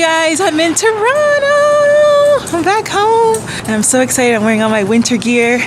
Hi guys, I'm in Toronto. I'm back home and I'm so excited. I'm wearing all my winter gear.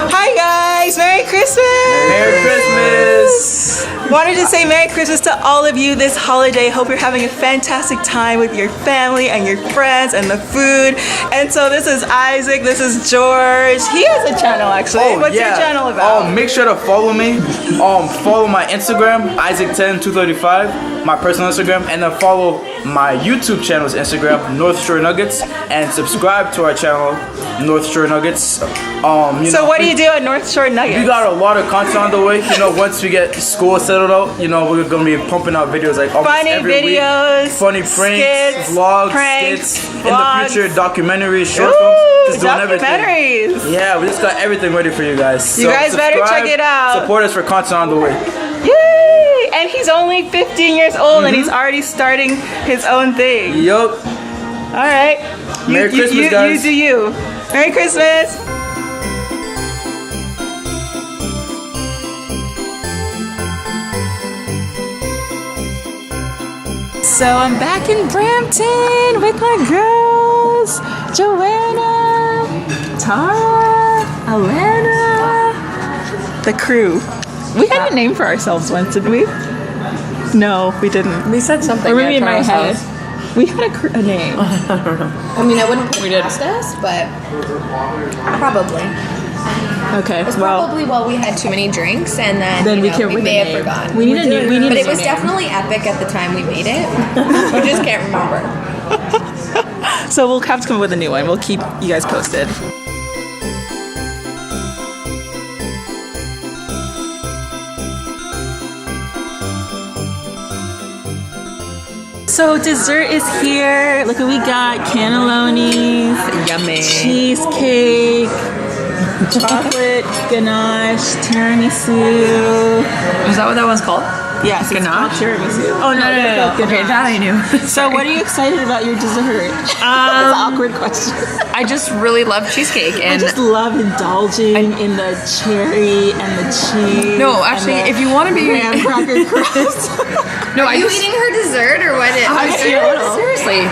Hi guys, Merry Christmas! Merry Christmas! Wanted to say Merry Christmas to all of you this holiday. Hope you're having a fantastic time with your family and your friends and the food. And so this is Isaac, this is George. He has a channel actually. What's your channel about? Make sure to follow me. Follow my Instagram, Isaac10235, my personal Instagram, and then follow my YouTube channel's Instagram, North Shore Nuggets, and subscribe to our channel, North Shore Nuggets. So what do you do at North Shore Nuggets? We got a lot of content on the way. You know, once we get school settled out, you know, we're gonna be pumping out videos like funny every videos, week. Funny pranks, vlogs, skits. vlogs. In the future, documentaries, short films. Just doing documentaries. everything. Yeah, we just got everything ready for you guys. You guys better check it out. Support us for content on the way. Yay! And he's only 15 years old and he's already starting his own thing. Yup. All right. Merry Christmas, guys. You do you. Merry Christmas. So I'm back in Brampton with my girls, Joanna, Tara, Alana, the crew. We had a name for ourselves once, didn't we? No, we didn't. We said something. Or maybe in my head. We had a name. I mean, I wouldn't put it past us, but probably. Okay, It's probably while we had too many drinks, and then we you know, can't we with may the have name. forgotten. We need a name. We need But a it was name. definitely epic at the time we made it. We just can't remember. So we'll have to come up with a new one. We'll keep you guys posted. So dessert is here. Look what we got. Cannellonis, Yummy. cheesecake, chocolate ganache, tiramisu. Is that what that one's called? Yes, it's called tiramisu. Oh, no. Okay, that I knew. So what are you excited about your dessert? That's an awkward question. I just really love cheesecake, I and just love indulging in the cherry and the cheese. No, actually, and the if you want to be, graham cracker crust. no, Are you eating her dessert or what? seriously,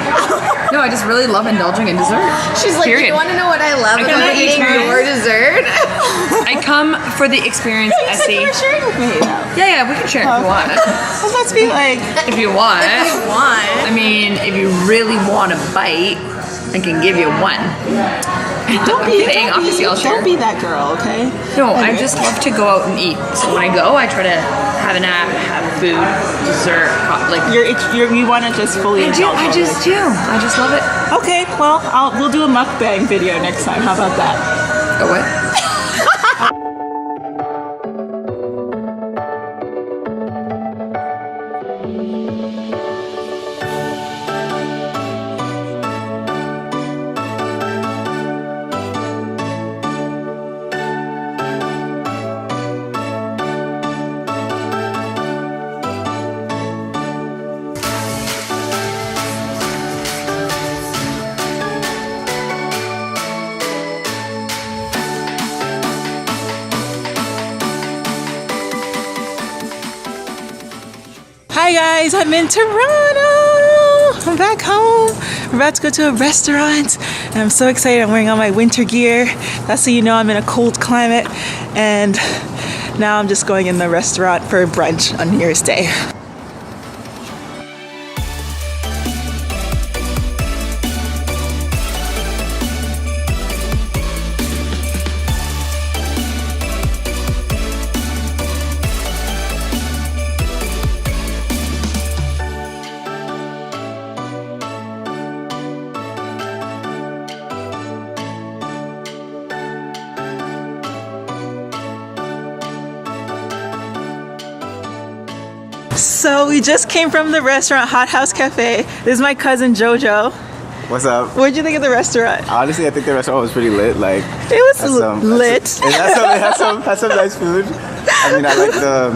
no, I just really love indulging in dessert. She's like, Period. you want to know what I love I about come to eating experience- your dessert? I come for the experience. You said you were sharing with me. Yeah, we can share if you want. Well, must be like. If you want. Why? I mean, if you really want a bite, I can give you one. Don't I'm be. kidding. Obviously, I'll share. Don't be that girl, okay? No, I just love to go out and eat. So when I go, I try to have a nap, have food, dessert, like. You want to just fully indulge. I just do. I just love it. Okay, well, we'll do a mukbang video next time. How about that? Oh, what? Hi guys, I'm in Toronto. I'm back home. We're about to go to a restaurant and I'm so excited. I'm wearing all my winter gear. That's so you know I'm in a cold climate. And now I'm just going in the restaurant for brunch on New Year's Day. So we just came from the restaurant Hot House Cafe. This is my cousin Jojo. What's up? What'd you think of the restaurant? Honestly, I think the restaurant was pretty lit. Like It was lit. It had some nice food. I mean, I like the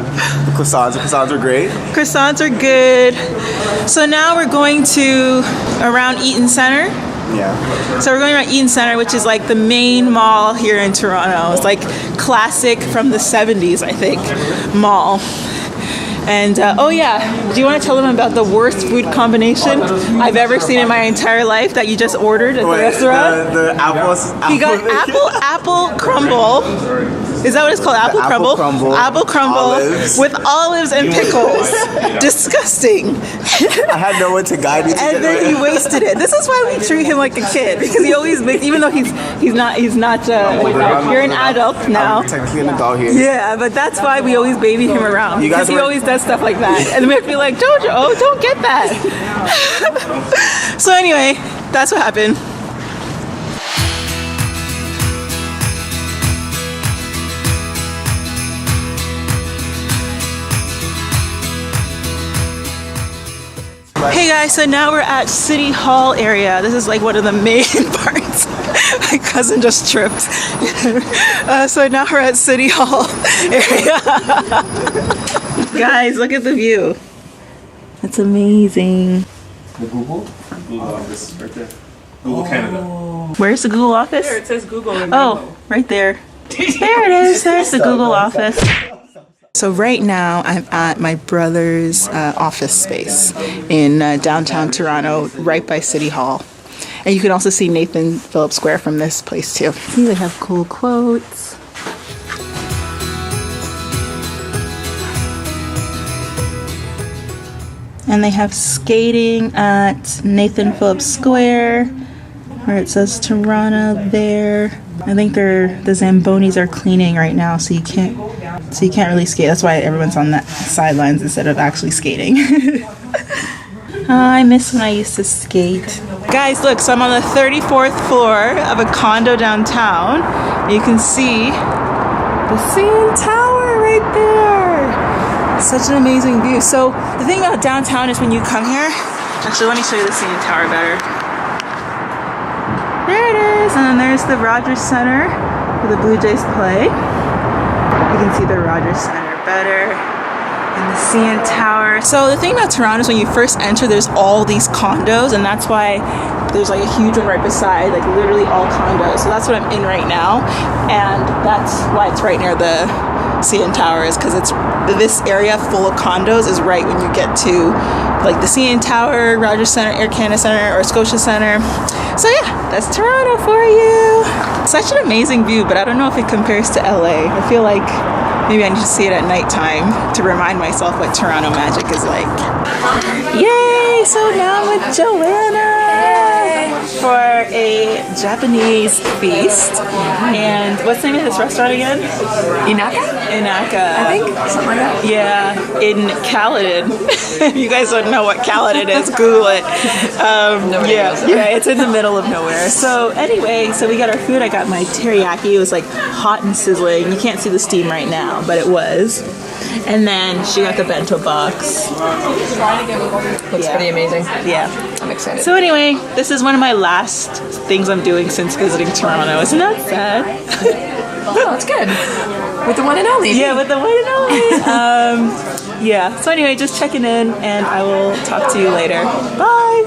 croissants. The croissants were great. Croissants are good. So now we're going to around Eaton Center. Yeah. So we're going around Eaton Center, which is like the main mall here in Toronto. It's like classic from the 70s, I think, mall. And oh yeah, do you want to tell them about the worst food combination I've ever seen in my entire life that you just ordered at the restaurant? The apples. You got apple crumble. Is that what it's called? Apple crumble? Apple crumble olives. with olives and pickles. Disgusting. I had no one to guide me to And then he wasted it. This is why we treat him like a kid, because he always makes, even though he's not. You're an adult now. I'm technically an adult here. Yeah, but that's why we always baby him around, You guys because he were- always does stuff like that, and we have to be like, Jojo, don't get that. So anyway, that's what happened. Hey guys, so now we're at City Hall area. This is like one of the main parts. My cousin just tripped. So now we're at City Hall area. Guys, look at the view. It's amazing. The Google office right there. Google Canada. Where's the Google office? It says Google. Oh, right there. There it is. There's the Google office. So right now I'm at my brother's office space in downtown Toronto, right by City Hall. And you can also see Nathan Phillips Square from this place too. See, they have cool quotes. And they have skating at Nathan Phillips Square, where it says Toronto there. I think the Zambonis are cleaning right now, so you can't really skate. That's why everyone's on that sidelines instead of actually skating. I miss when I used to skate. Guys, look, so I'm on the 34th floor of a condo downtown. You can see the CN Tower right there. Such an amazing view. So the thing about downtown is when you come here, actually let me show you the CN Tower better. There it is, and then there's the Rogers Center where the Blue Jays play. You can see the Rogers Center better, and the CN Tower. So the thing about Toronto is when you first enter, there's all these condos, and that's why there's like a huge one right beside, like literally all condos. So that's what I'm in right now, and that's why it's right near the CN Tower, is because it's this area full of condos is right when you get to like the CN Tower, Rogers Center, Air Canada Center, or Scotia Center. So yeah, that's Toronto for you. Such an amazing view, but I don't know if it compares to LA. I feel like maybe I need to see it at nighttime to remind myself what Toronto magic is like. Yay! So now I'm with Joanna for a Japanese feast. And what's the name of this restaurant again? Inaka. I think something like that. Yeah, in Caledon. If you guys don't know what Caledon is, Google it. Yeah, it's in the middle of nowhere. So anyway, so we got our food. I got my teriyaki. It was like hot and sizzling. You can't see the steam right now, but it was. And then she got the bento box. Looks pretty amazing. Yeah. I'm excited. So anyway, this is one of my last things I'm doing since visiting Toronto. Isn't that sad? Oh, that's good. With the one and only. Yeah, with the one and only. Yeah. So anyway, just checking in, and I will talk to you later. Bye.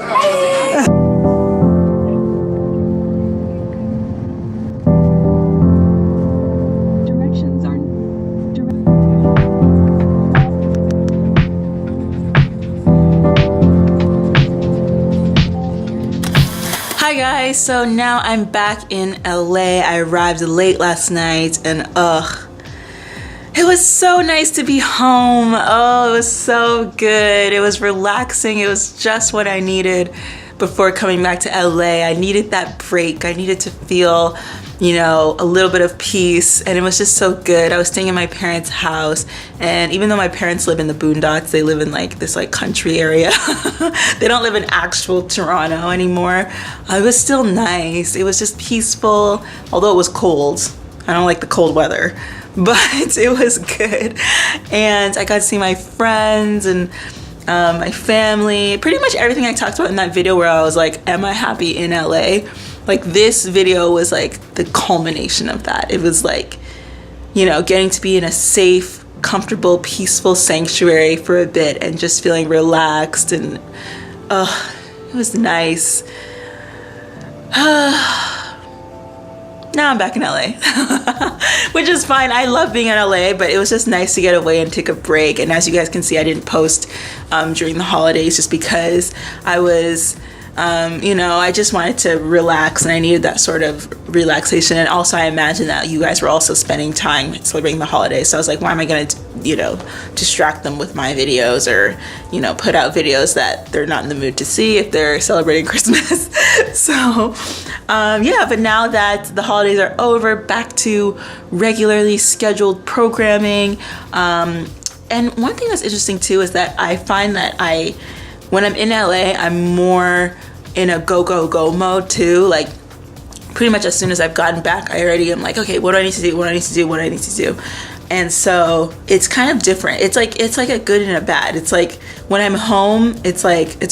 Directions are Hi guys, so now I'm back in LA. I arrived late last night, and it was so nice to be home. Oh, it was so good. It was relaxing. It was just what I needed before coming back to LA. I needed that break. I needed to feel, you know, a little bit of peace, and it was just so good. I was staying in my parents' house, and even though my parents live in the boondocks, they live in like this like country area. They don't live in actual Toronto anymore. It was still nice. It was just peaceful, although it was cold. I don't like the cold weather, but it was good. And I got to see my friends and my family, pretty much everything I talked about in that video where I was like, am I happy in LA? Like this video was like the culmination of that. It was like, you know, getting to be in a safe, comfortable, peaceful sanctuary for a bit and just feeling relaxed, and it was nice. Now I'm back in LA, which is fine. I love being in LA, but it was just nice to get away and take a break. And as you guys can see, I didn't post during the holidays just because I was, you know, I just wanted to relax and I needed that sort of relaxation. And also I imagine that you guys were also spending time celebrating the holidays. So I was like, why am I going to, you know, distract them with my videos or, you know, put out videos that they're not in the mood to see if they're celebrating Christmas. So, yeah, but now that the holidays are over, back to regularly scheduled programming. And one thing that's interesting too is that I find that when I'm in LA, I'm more in a go, go, go mode too. Like pretty much as soon as I've gotten back, I already am like, okay, what do I need to do? What do I need to do? What do I need to do? And so it's kind of different. It's like a good and a bad. It's like when I'm home, it's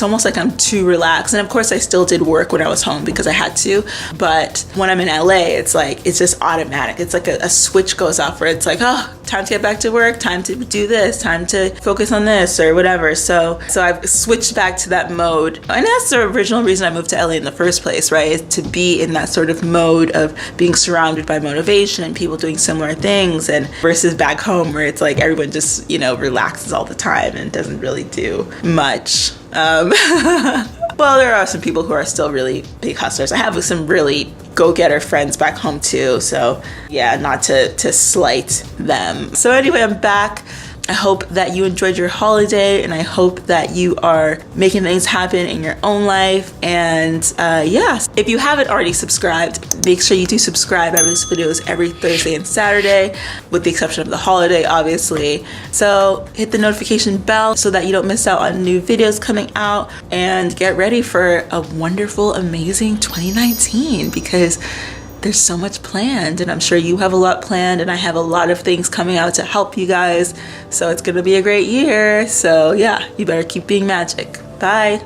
almost like I'm too relaxed. And of course I still did work when I was home because I had to. But when I'm in LA, it's like, it's just automatic. It's like a switch goes off where it's like, oh, time to get back to work, time to do this, time to focus on this or whatever. So I've switched back to that mode. And that's the original reason I moved to LA in the first place, right? Is to be in that sort of mode of being surrounded by motivation and people doing similar things, and versus back home where it's like everyone just, you know, relaxes all the time and doesn't really do much. Well, there are some people who are still really big hustlers. I have some really go-getter friends back home too, so yeah, not to slight them. So anyway, I'm back. I hope that you enjoyed your holiday, and I hope that you are making things happen in your own life. And yeah, if you haven't already subscribed, make sure you do subscribe. I release videos every Thursday and Saturday, with the exception of the holiday, obviously. So hit the notification bell so that you don't miss out on new videos coming out, and get ready for a wonderful, amazing 2019, because there's so much planned, and I'm sure you have a lot planned, and I have a lot of things coming out to help you guys. So it's gonna be a great year. So yeah, you better keep being magic. Bye.